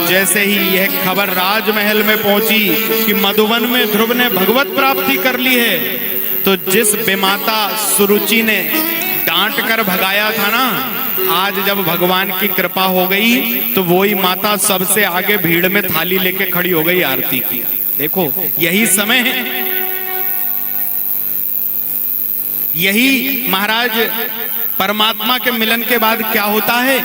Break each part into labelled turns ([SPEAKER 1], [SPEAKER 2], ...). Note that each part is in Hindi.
[SPEAKER 1] जैसे ही यह खबर राजमहल में पहुंची कि मधुवन में ध्रुव ने भगवत प्राप्ति कर ली है, तो जिस बेमाता सुरुचि ने डांट कर भगाया था ना, आज जब भगवान की कृपा हो गई तो वही माता सबसे आगे भीड़ में थाली लेके खड़ी हो गई आरती की। देखो यही समय है, यही महाराज परमात्मा के मिलन के बाद क्या होता है।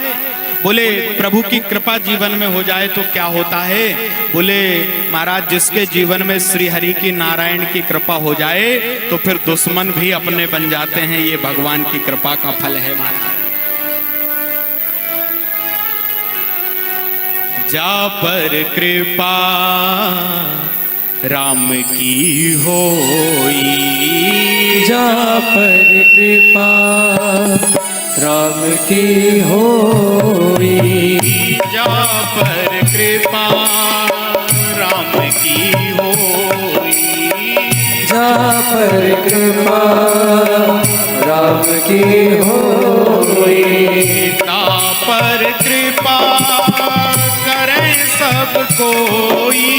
[SPEAKER 1] बोले प्रभु की कृपा जीवन में हो जाए तो क्या होता है। बोले महाराज जिसके जीवन में श्री हरि की नारायण की कृपा हो जाए तो फिर दुश्मन भी अपने बन जाते हैं। ये भगवान की कृपा का फल है महाराज। जा पर कृपा राम की होई,
[SPEAKER 2] जा पर कृपा राम की होई,
[SPEAKER 1] जा पर कृपा राम की होई,
[SPEAKER 2] जा पर कृपा राम की होई,
[SPEAKER 1] ता पर कृपा करें सब कोई,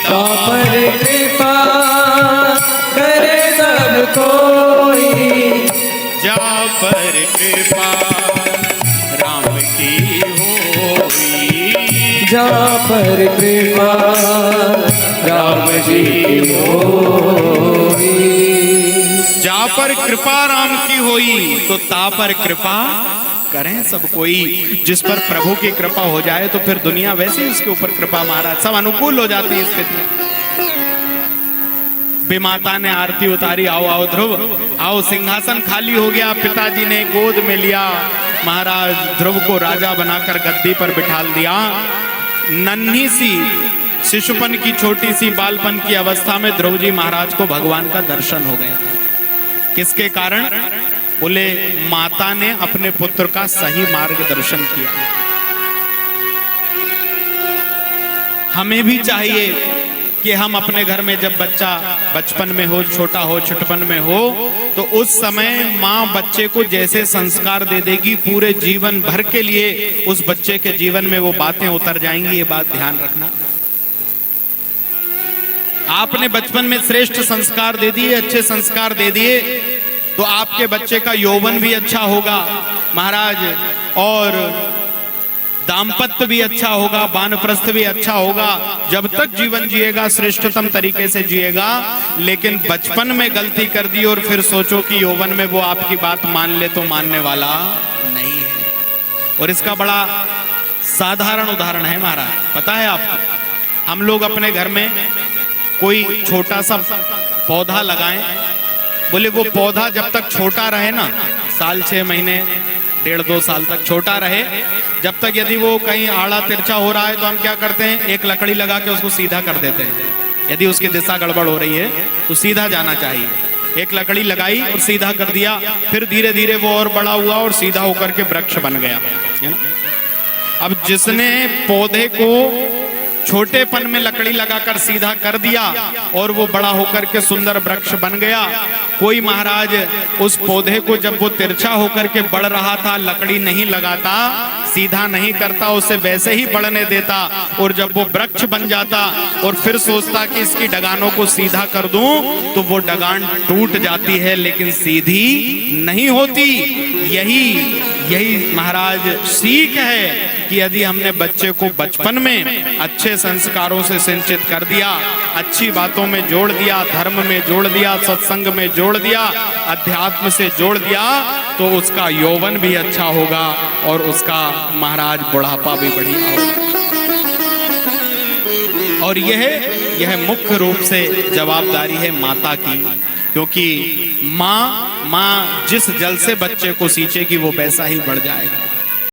[SPEAKER 2] ता पर कृपा करे सब कोई,
[SPEAKER 1] जा पर कृपा राम की होई,
[SPEAKER 2] जा पर कृपा राम जी की होई।
[SPEAKER 1] जा पर कृपा राम की होई तो ता पर कृपा करें सब कोई। जिस पर प्रभु की कृपा हो जाए तो फिर दुनिया वैसे ही उसके ऊपर कृपा महाराज सब अनुकूल हो जाती है स्थिति। बेमाता ने आरती उतारी, आओ आओ ध्रुव आओ, सिंहासन खाली हो गया, पिताजी ने गोद में लिया, महाराज ध्रुव को राजा बनाकर गद्दी पर बिठाल दिया। नन्ही सी शिशुपन की छोटी सी बालपन की अवस्था में ध्रुव जी महाराज को भगवान का दर्शन हो गया। किसके कारण। बोले माता ने अपने पुत्र का सही मार्गदर्शन किया। हमें भी चाहिए कि हम अपने घर में जब बच्चा बचपन में हो, छोटा हो, छुटपन में हो, तो उस समय माँ बच्चे को जैसे संस्कार दे देगी पूरे जीवन भर के लिए उस बच्चे के जीवन में वो बातें उतर जाएंगी। ये बात ध्यान रखना। आपने बचपन में श्रेष्ठ संस्कार दे दिए, अच्छे संस्कार दे दिए, तो आपके बच्चे का यौवन भी अच्छा होगा महाराज, और दाम्पत्य भी अच्छा होगा, वानप्रस्थ भी अच्छा होगा। जब तक जीवन जिएगा श्रेष्ठतम तरीके से जिएगा। लेकिन बचपन में गलती कर दी और फिर सोचो कि यौवन में वो आपकी बात मान ले तो मानने वाला नहीं है। और इसका बड़ा साधारण उदाहरण है महाराज। पता है आपको, हम लोग अपने घर में कोई छोटा सा पौधा लगाएं, बोले वो पौधा जब तक छोटा रहे ना, साल 6 महीने 1.5-2 साल तक छोटा रहे, जब तक यदि वो कहीं आड़ा तिरछा हो रहा है तो हम क्या करते हैं, एक लकड़ी लगा के उसको सीधा कर देते हैं। यदि उसकी दिशा गड़बड़ हो रही है तो सीधा जाना चाहिए। एक लकड़ी लगाई और सीधा कर दिया, फिर धीरे धीरे वो और बड़ा हुआ और सीधा होकर के वृक्ष बन गया, है ना। अब जिसने पौधे को छोटेपन में लकड़ी लगाकर सीधा कर दिया और वो बड़ा होकर के सुंदर वृक्ष बन गया, कोई महाराज उस पौधे को जब वो तिरछा होकर के बढ़ रहा था लकड़ी नहीं लगाता, सीधा नहीं करता, उसे वैसे ही बढ़ने देता, और जब वो वृक्ष बन जाता और फिर सोचता कि इसकी डगानों को सीधा कर दूं, तो वो डगान टूट जाती है लेकिन सीधी नहीं होती। यही महाराज सीख है कि यदि हमने बच्चे को बचपन में अच्छे संस्कारों से सिंचित कर दिया, अच्छी बातों में जोड़ दिया, धर्म में जोड़ दिया, सत्संग में जोड़ दिया, अध्यात्म से जोड़ दिया, तो उसका यौवन भी अच्छा होगा और उसका महाराज बुढ़ापा भी बढ़िया होगा। और यह मुख्य रूप से जवाबदारी है माता की, क्योंकि माँ जिस जल से बच्चे को सींचेगी वो वैसा ही बढ़ जाएगा।